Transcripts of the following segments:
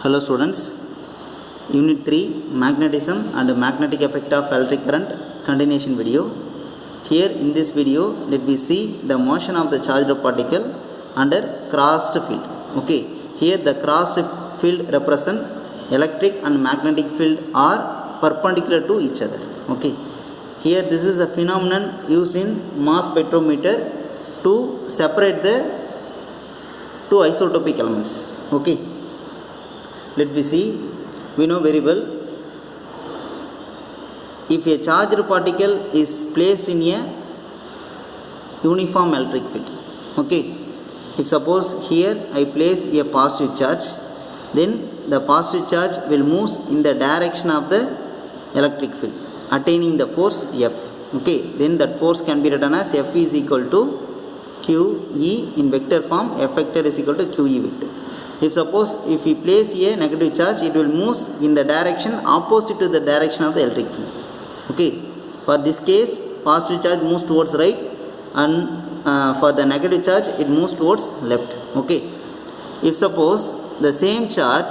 Hello students, Unit 3 Magnetism and Magnetic Effect of Electric Current continuation video. Here in this video let me see the motion of the charged particle under crossed field. Okay, here the crossed field represent electric and magnetic field are perpendicular to each other. Okay, here this is a phenomenon used in mass spectrometer to separate the two isotopic elements. Okay, let me see. We know very well, if a charged particle is placed in a uniform electric field, okay, if suppose here I place a positive charge, then the positive charge will move in the direction of the electric field attaining the force F. Okay, then that force can be written as F is equal to QE in vector form. F vector is equal to QE vector. If we place a negative charge, it will move in the direction opposite to the direction of the electric field. Okay, for this case positive charge moves towards right, and for the negative charge it moves towards left. Okay, if suppose the same charge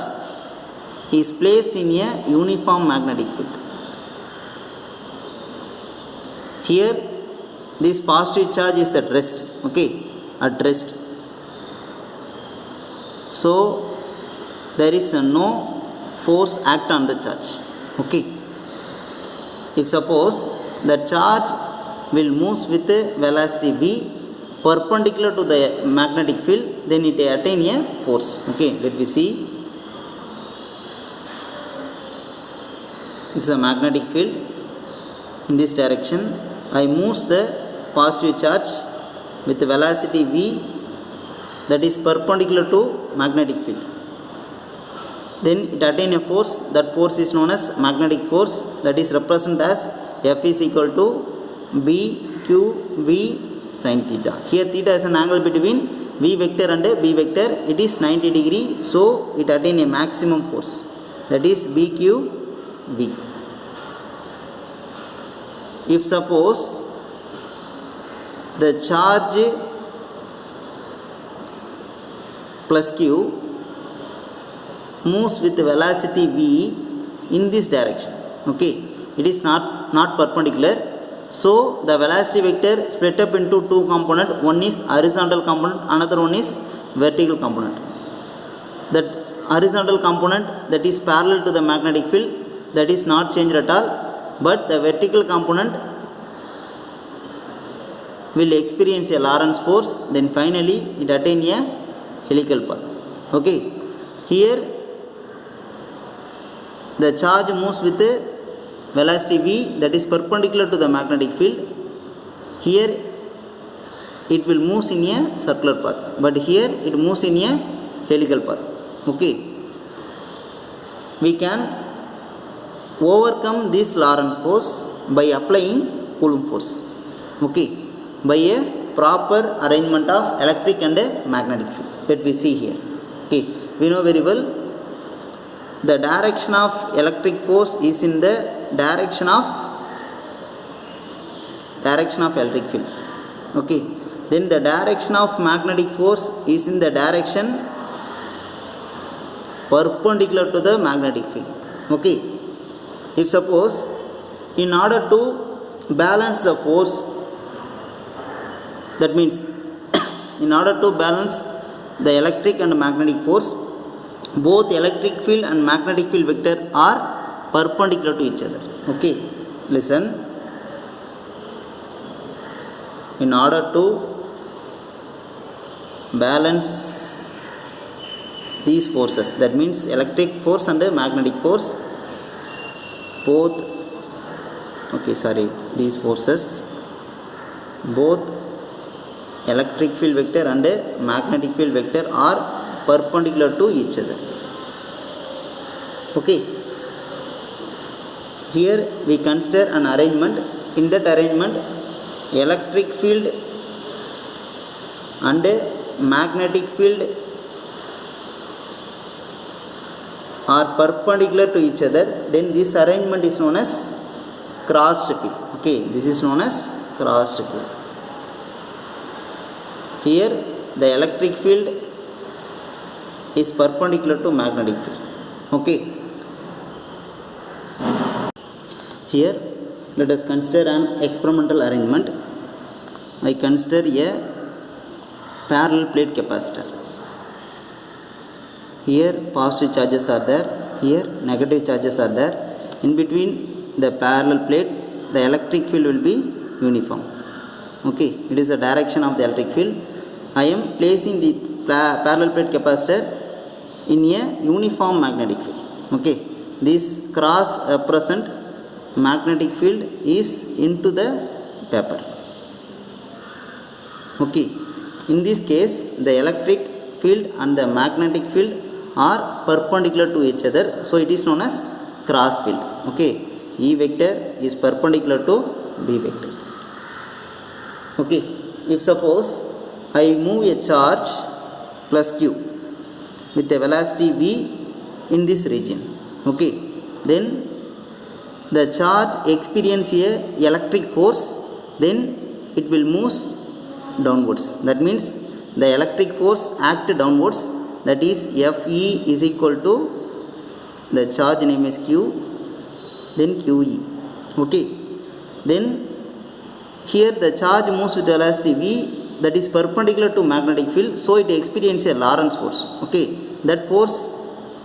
is placed in a uniform magnetic field, here this positive charge is at rest. Okay, at rest. So there is no force act on the charge. Okay, if suppose the charge will move with a velocity v perpendicular to the magnetic field, then it attain a force. Okay, let me see. This is a magnetic field. In this direction I move the positive charge with velocity v that is perpendicular to magnetic field, then it attain a force. That force is known as magnetic force, that is represented as F is equal to BQV sin theta. Here theta is an angle between V vector and B vector. It is 90 degree, so it attain a maximum force, that is BQV. If suppose the charge plus q moves with velocity v in this direction, okay, it is not perpendicular, so the velocity vector split up into two components. One is horizontal component, another one is vertical component. That horizontal component, that is parallel to the magnetic field, that is not changed at all, but the vertical component will experience a Lorentz force, then finally it attain a helical path. Okay, here the charge moves with velocity v that is perpendicular to the magnetic field. Here it will move in a circular path, but here it moves in a helical path. Okay, we can overcome this Lorentz force by applying Coulomb force. Okay, by a proper arrangement of electric and magnetic field. Let me see here. Okay, we know very well the direction of electric force is in the direction of electric field. Okay, then the direction of magnetic force is in the direction perpendicular to the magnetic field. Okay, if suppose in order to balance the force, that means in order to balance the electric and magnetic force, both electric field and magnetic field vector are perpendicular to each other. Okay, listen. In order to balance these forces, that means electric force and magnetic force, these forces, both electric field vector and magnetic field vector are perpendicular to each other. Okay, here we consider an arrangement. In that arrangement, electric field and magnetic field are perpendicular to each other, then this arrangement is known as crossed field. Okay, this is known as crossed field. Here the electric field is perpendicular to magnetic field. Okay. Here let us consider an experimental arrangement. I consider a parallel plate capacitor. Here positive charges are there, here negative charges are there. In between the parallel plate, the electric field will be uniform. Okay, it is the direction of the electric field. I am placing the parallel plate capacitor in a uniform magnetic field. Okay, this cross present magnetic field is into the paper. Okay, in this case the electric field and the magnetic field are perpendicular to each other, so it is known as cross field. Okay, E vector is perpendicular to B vector. Okay, if suppose I move a charge plus q with a velocity v in this region, okay, then the charge experience a electric force, then it will move downwards. That means the electric force act downwards, that is Fe is equal to the charge name is q, then QE. Okay, then here the charge moves with velocity v that is perpendicular to magnetic field, so it experiences a Lorentz force. Okay, that force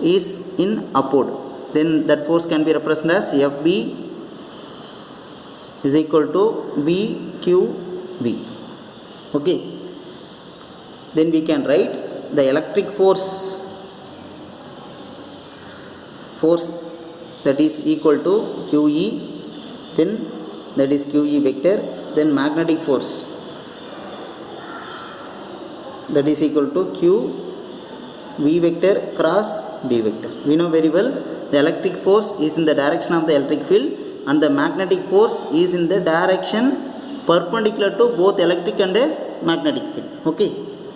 is in upward, then that force can be represented as Fb is equal to VQV. Okay, then we can write the electric force that is equal to QE, then that is QE vector, then magnetic force that is equal to Q V vector cross B vector. We know very well the electric force is in the direction of the electric field and the magnetic force is in the direction perpendicular to both electric and magnetic field. Okay,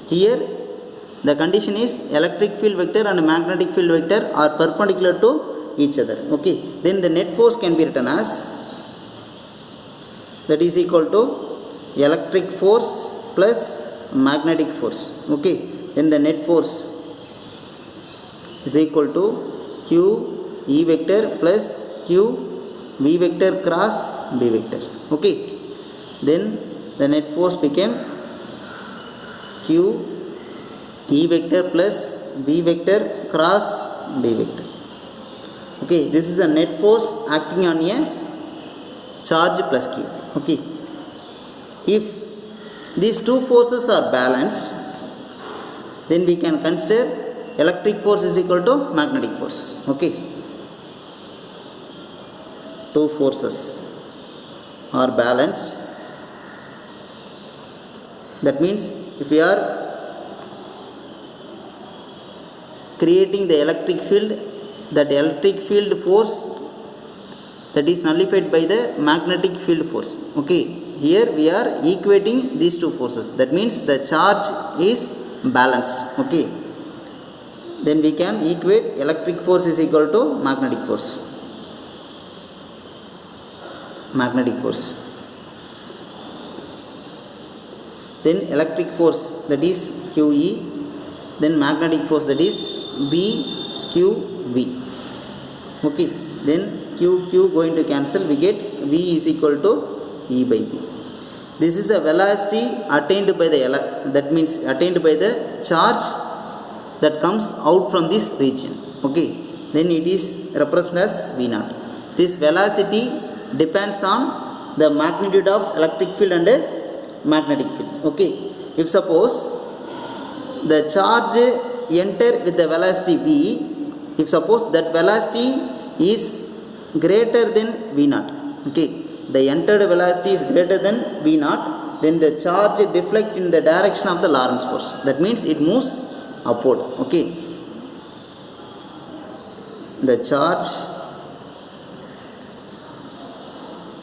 here the condition is electric field vector and magnetic field vector are perpendicular to each other. Okay, then the net force can be written as that is equal to electric force plus magnetic force. Okay, then the net force is equal to Q E vector plus Q V vector cross B vector. Okay, then the net force became Q E vector plus B vector cross B vector. Okay, this is a net force acting on a charge plus Q. Okay, if these two forces are balanced, then we can consider electric force is equal to magnetic force. Okay, two forces are balanced. That means if we are creating the electric field, that electric field force that is nullified by the magnetic field force. Okay, here we are equating these two forces, that means the charge is balanced. Okay, then we can equate electric force is equal to magnetic force. Then electric force that is QE, then magnetic force that is VQV. Okay, then Q going to cancel, we get V is equal to E by B. This is a velocity attained by the that means attained by the charge that comes out from this region. Okay, then it is represented as V0. This velocity depends on the magnitude of electric field and magnetic field. Okay, if suppose the charge enter with the velocity V, if suppose that velocity is greater than V0, okay, the entered velocity is greater than V0, then the charge deflect in the direction of the Lorentz force. That means it moves upward. Okay, the charge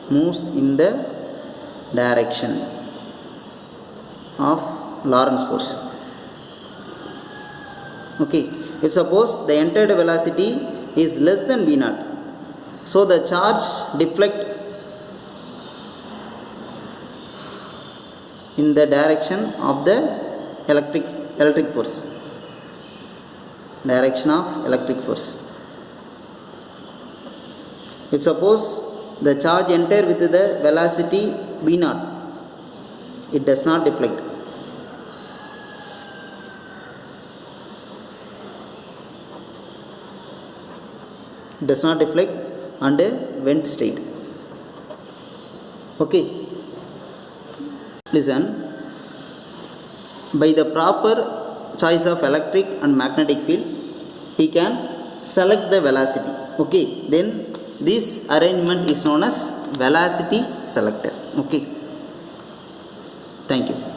moves in the direction of Lorentz force. Okay, if suppose the entered velocity is less than V0, so the charge deflect in the direction of the electric force. If suppose the charge enter with the velocity v naught, it does not deflect. Does not deflect and vent state. Okay. Listen. By the proper choice of electric and magnetic field, he can select the velocity. Okay. Then this arrangement is known as velocity selector. Okay. Thank you.